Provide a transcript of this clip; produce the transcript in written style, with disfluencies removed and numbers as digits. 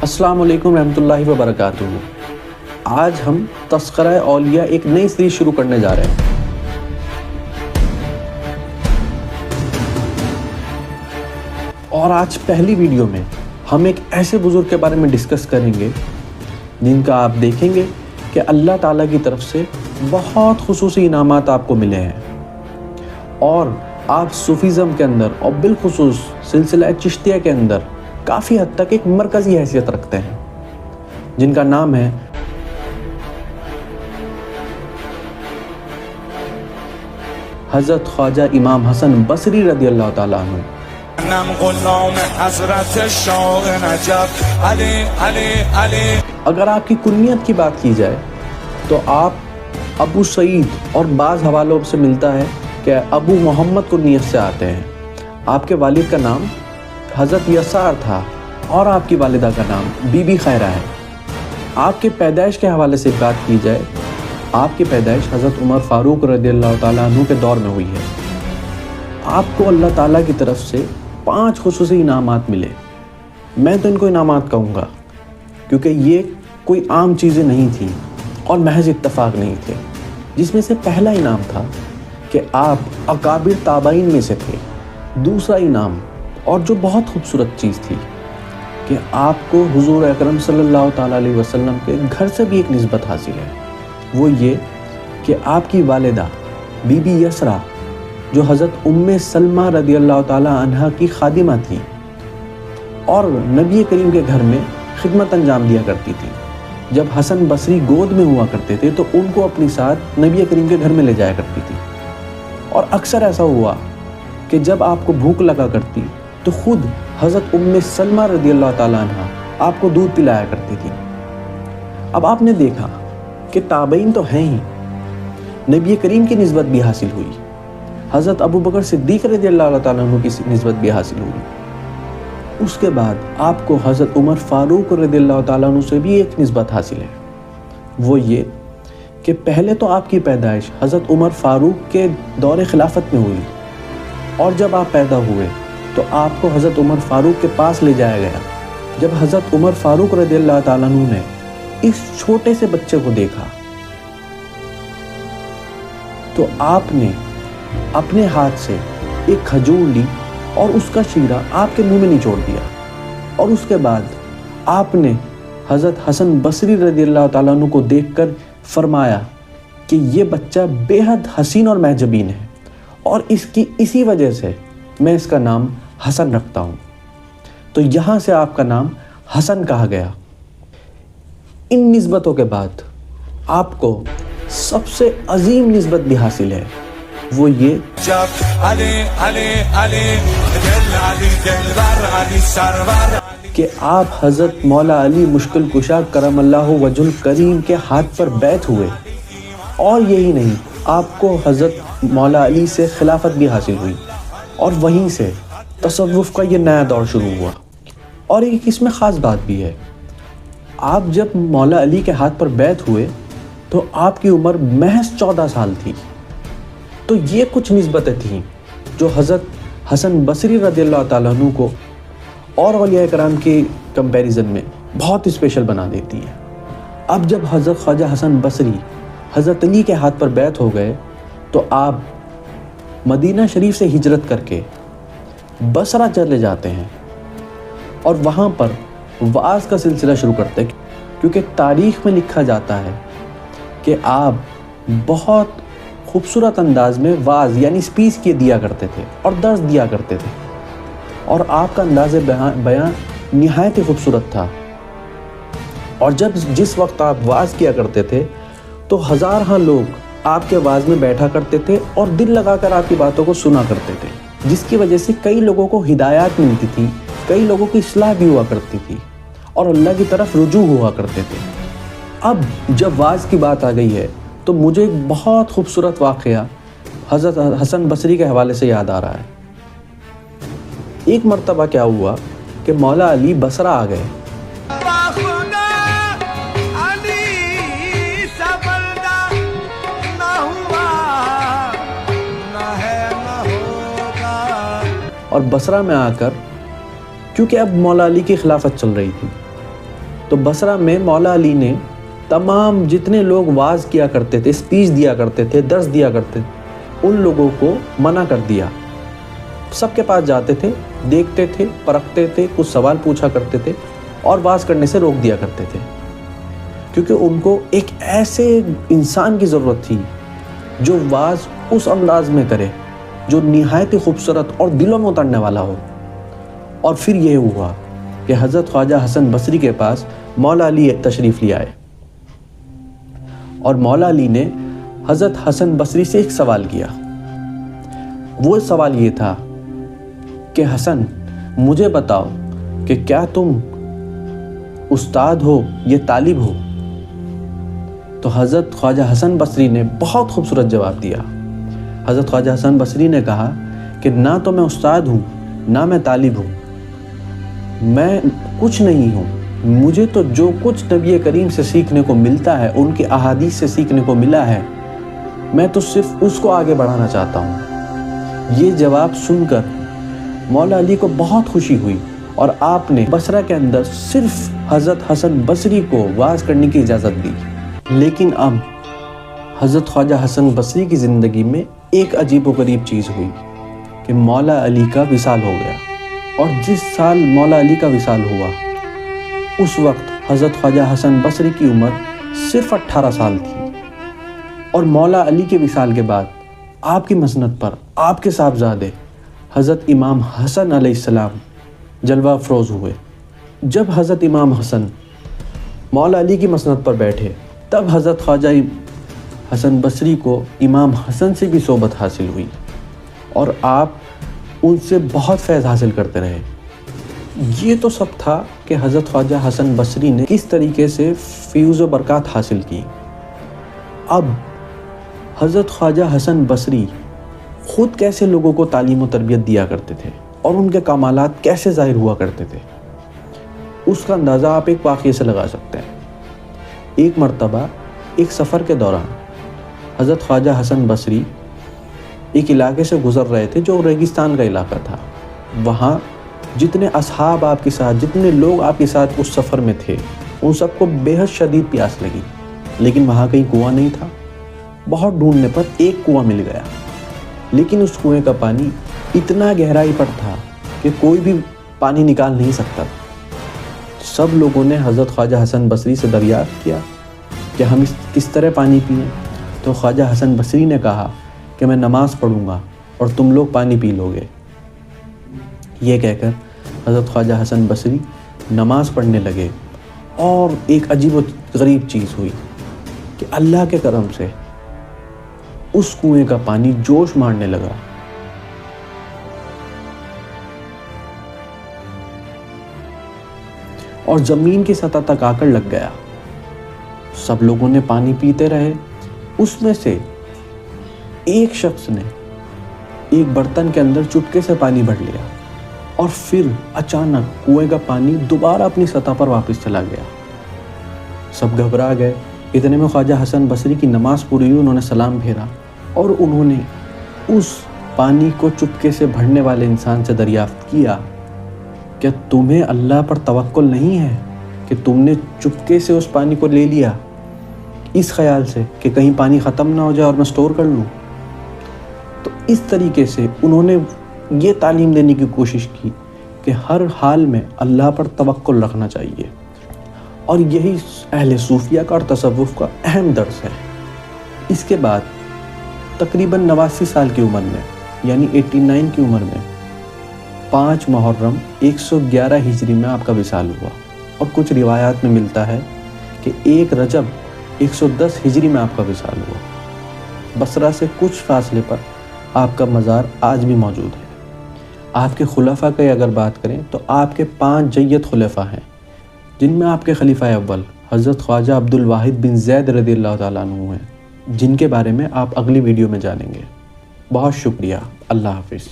السلام علیکم رحمۃ اللہ وبرکاتہ۔ آج ہم تذکرہ اولیاء ایک نئی سیریز شروع کرنے جا رہے ہیں۔ اور آج پہلی ویڈیو میں ہم ایک ایسے بزرگ کے بارے میں ڈسکس کریں گے جن کا آپ دیکھیں گے کہ اللہ تعالیٰ کی طرف سے بہت خصوصی انعامات آپ کو ملے ہیں، اور آپ صوفیزم کے اندر اور بالخصوص سلسلہ چشتیہ کے اندر کافی حد تک ایک مرکزی حیثیت رکھتے ہیں، جن کا نام ہے حضرت خواجہ امام حسن بصری رضی اللہ تعالیٰ عنہ۔ اگر آپ کی کنیت کی بات کی جائے تو آپ ابو سعید اور بعض حوالوں سے ملتا ہے کہ ابو محمد کنیت سے آتے ہیں۔ آپ کے والد کا نام حضرت یسار تھا اور آپ کی والدہ کا نام بی بی خیرہ ہے۔ آپ کے پیدائش کے حوالے سے بات کی جائے، آپ کی پیدائش حضرت عمر فاروق رضی اللہ تعالیٰ عنہ کے دور میں ہوئی ہے۔ آپ کو اللہ تعالیٰ کی طرف سے 5 خصوصی انعامات ملے۔ میں تو ان کو انعامات کہوں گا کیونکہ یہ کوئی عام چیزیں نہیں تھیں اور محض اتفاق نہیں تھے، جس میں سے پہلا انعام تھا کہ آپ اکابر تابعین میں سے تھے۔ دوسرا انعام، اور جو بہت خوبصورت چیز تھی، کہ آپ کو حضور اکرم صلی اللہ تعالیٰ علیہ وسلم کے گھر سے بھی ایک نسبت حاصل ہے، وہ یہ کہ آپ کی والدہ بی بی یسرا جو حضرت ام سلمہ رضی اللہ تعالیٰ عنہ کی خادمہ تھی اور نبی کریم کے گھر میں خدمت انجام دیا کرتی تھی، جب حسن بصری گود میں ہوا کرتے تھے تو ان کو اپنی ساتھ نبی کریم کے گھر میں لے جایا کرتی تھی۔ اور اکثر ایسا ہوا کہ جب آپ کو بھوک لگا کرتی تو خود حضرت ام سلمہ رضی اللہ تعالیٰ عنہ آپ کو دودھ پلایا کرتی تھی۔ اب آپ نے دیکھا کہ تابعین تو ہیں ہی، نبی کریم کی نسبت بھی حاصل ہوئی، حضرت ابو بکر صدیق رضی اللہ تعالیٰ عنہ کی نسبت بھی حاصل ہوئی۔ اس کے بعد آپ کو حضرت عمر فاروق رضی اللہ تعالیٰ عنہ سے بھی ایک نسبت حاصل ہے، وہ یہ کہ پہلے تو آپ کی پیدائش حضرت عمر فاروق کے دور خلافت میں ہوئی، اور جب آپ پیدا ہوئے تو آپ کو حضرت عمر فاروق کے پاس لے جایا گیا۔ جب حضرت عمر فاروق رضی اللہ تعالیٰ عنہ نے اس چھوٹے سے بچے کو دیکھا تو آپ نے اپنے ہاتھ سے ایک کھجور لی اور اس کا شیرہ آپ کے منہ میں نچوڑ دیا، اور اس کے بعد آپ نے حضرت حسن بصری رضی اللہ تعالیٰ عنہ کو دیکھ کر فرمایا کہ یہ بچہ بے حد حسین اور معجبین ہے، اور اسی وجہ سے میں اس کا نام حسن رکھتا ہوں۔ تو یہاں سے آپ کا نام حسن کہا گیا۔ ان نسبتوں کے بعد آپ کو سب سے عظیم نسبت بھی حاصل ہے، وہ یہ کہ آپ حضرت مولا علی مشکل کشا کرم اللہ وجہ الکریم کے ہاتھ پر بیعت ہوئے، اور یہی نہیں، آپ کو حضرت مولا علی سے خلافت بھی حاصل ہوئی، اور وہیں سے تصوف کا یہ نیا دور شروع ہوا۔ اور ایک اس میں خاص بات بھی ہے، آپ جب مولا علی کے ہاتھ پر بیعت ہوئے تو آپ کی عمر محض 14 سال تھی۔ تو یہ کچھ نسبتیں تھیں جو حضرت حسن بصری رضی اللہ تعالیٰ عنہ کو اور اولیاء کرام کے کمپیریزن میں بہت اسپیشل بنا دیتی ہے۔ اب جب حضرت خواجہ حسن بصری حضرت علی کے ہاتھ پر بیعت ہو گئے تو آپ مدینہ شریف سے ہجرت کر کے بصرہ چلے جاتے ہیں، اور وہاں پر وعظ کا سلسلہ شروع کرتے ہیں، کیونکہ تاریخ میں لکھا جاتا ہے کہ آپ بہت خوبصورت انداز میں وعظ یعنی سپیچ دیا کرتے تھے اور درس دیا کرتے تھے، اور آپ کا انداز بیان نہایت ہی خوبصورت تھا۔ اور جس وقت آپ وعظ کیا کرتے تھے تو ہزارہ لوگ آپ کے وعظ میں بیٹھا کرتے تھے اور دل لگا کر آپ کی باتوں کو سنا کرتے تھے، جس کی وجہ سے کئی لوگوں کو ہدایات ملتی تھی، کئی لوگوں کی اصلاح بھی ہوا کرتی تھی، اور اللہ کی طرف رجوع ہوا کرتے تھے۔ اب جب وعظ کی بات آ گئی ہے تو مجھے ایک بہت خوبصورت واقعہ حضرت حسن بصری کے حوالے سے یاد آ رہا ہے۔ ایک مرتبہ کیا ہوا کہ مولا علی بصرہ آ گئے، اور بصرہ میں آ کر، کیونکہ اب مولا علی کی خلافت چل رہی تھی، تو بصرہ میں مولا علی نے تمام جتنے لوگ واعظ کیا کرتے تھے، اسپیچ دیا کرتے تھے، درس دیا کرتے تھے، ان لوگوں کو منع کر دیا۔ سب کے پاس جاتے تھے، دیکھتے تھے، پرکھتے تھے، کچھ سوال پوچھا کرتے تھے اور واعظ کرنے سے روک دیا کرتے تھے، کیونکہ ان کو ایک ایسے انسان کی ضرورت تھی جو واعظ اس انداز میں کرے جو نہایت خوبصورت اور دلوں میں اترنے والا ہو۔ اور پھر یہ ہوا کہ حضرت خواجہ حسن بصری کے پاس مولا علی تشریف لے آئے، اور مولا علی نے حضرت حسن بصری سے ایک سوال کیا۔ وہ سوال یہ تھا کہ حسن، مجھے بتاؤ کہ کیا تم استاد ہو یا طالب ہو؟ تو حضرت خواجہ حسن بصری نے بہت خوبصورت جواب دیا۔ حضرت خواجہ حسن بصری نے کہا کہ نہ تو میں استاد ہوں نہ میں طالب ہوں، میں کچھ نہیں ہوں، مجھے تو جو کچھ نبی کریم سے سیکھنے کو ملتا ہے، ان کے احادیث سے سیکھنے کو ملا ہے، میں تو صرف اس کو آگے بڑھانا چاہتا ہوں۔ یہ جواب سن کر مولا علی کو بہت خوشی ہوئی اور آپ نے بصرہ کے اندر صرف حضرت حسن بصری کو واعظ کرنے کی اجازت دی۔ لیکن اب حضرت خواجہ حسن بصری کی زندگی میں ایک عجیب و غریب چیز ہوئی کہ مولا علی کا وصال ہو گیا، اور جس سال مولا علی کا وصال ہوا اس وقت حضرت خواجہ حسن بصری کی عمر صرف 18 سال تھی، اور مولا علی کے وصال کے بعد آپ کی مسند پر آپ کے صاحبزادے حضرت امام حسن علیہ السلام جلوہ افروز ہوئے۔ جب حضرت امام حسن مولا علی کی مسند پر بیٹھے تب حضرت خواجہ حسن بصری کو امام حسن سے بھی صحبت حاصل ہوئی، اور آپ ان سے بہت فیض حاصل کرتے رہے۔ یہ تو سب تھا کہ حضرت خواجہ حسن بصری نے کس طریقے سے فیوز و برکات حاصل کی۔ اب حضرت خواجہ حسن بصری خود کیسے لوگوں کو تعلیم و تربیت دیا کرتے تھے اور ان کے کمالات کیسے ظاہر ہوا کرتے تھے، اس کا اندازہ آپ ایک واقعے سے لگا سکتے ہیں۔ ایک مرتبہ ایک سفر کے دوران حضرت خواجہ حسن بصری ایک علاقے سے گزر رہے تھے جو ریگستان کا علاقہ تھا۔ وہاں جتنے اصحاب آپ کے ساتھ، جتنے لوگ آپ کے ساتھ اس سفر میں تھے، ان سب کو بے حد شدید پیاس لگی، لیکن وہاں کہیں کنواں نہیں تھا۔ بہت ڈھونڈنے پر ایک کنواں مل گیا، لیکن اس کنویں کا پانی اتنا گہرائی پر تھا کہ کوئی بھی پانی نکال نہیں سکتا۔ سب لوگوں نے حضرت خواجہ حسن بصری سے دریافت کیا کہ ہم کس طرح پانی پئیں؟ تو خواجہ حسن بصری نے کہا کہ میں نماز پڑھوں گا اور تم لوگ پانی پی لو گے۔ یہ کہہ کر حضرت خواجہ حسن بصری نماز پڑھنے لگے، اور ایک عجیب و غریب چیز ہوئی کہ اللہ کے کرم سے اس کنویں کا پانی جوش مارنے لگا۔ اور زمین کی سطح تک آ کر لگ گیا۔ سب لوگوں نے پانی پیتے رہے۔ اس میں سے ایک شخص نے ایک برتن کے اندر چپکے سے پانی بھر لیا، اور پھر اچانک کنویں کا پانی دوبارہ اپنی سطح پر واپس چلا گیا۔ سب گھبرا گئے۔ اتنے میں خواجہ حسن بصری کی نماز پوری ہوئی، انہوں نے سلام پھیرا، اور انہوں نے اس پانی کو چپکے سے بھرنے والے انسان سے دریافت کیا، کیا تمہیں اللہ پر توکل نہیں ہے کہ تم نے چپکے سے اس پانی کو لے لیا اس خیال سے کہ کہیں پانی ختم نہ ہو جائے اور میں سٹور کر لوں؟ تو اس طریقے سے انہوں نے یہ تعلیم دینے کی کوشش کی کہ ہر حال میں اللہ پر توکل رکھنا چاہیے، اور یہی اہل صوفیہ کا اور تصوف کا اہم درس ہے۔ اس کے بعد تقریباً 89 سال کی عمر میں، یعنی 89 کی عمر میں 5 محرم 111 ہجری میں آپ کا وصال ہوا، اور کچھ روایات میں ملتا ہے کہ 1 رجب 110 ہجری میں آپ کا وصال ہوا۔ بصرہ سے کچھ فاصلے پر آپ کا مزار آج بھی موجود ہے۔ آپ کے خلفاء کی اگر بات کریں تو آپ کے 5 جید خلفاء ہیں، جن میں آپ کے خلیفہ اول حضرت خواجہ عبد الواحد بن زید رضی اللہ تعالیٰ عنہ ہیں، جن کے بارے میں آپ اگلی ویڈیو میں جانیں گے۔ بہت شکریہ۔ اللہ حافظ۔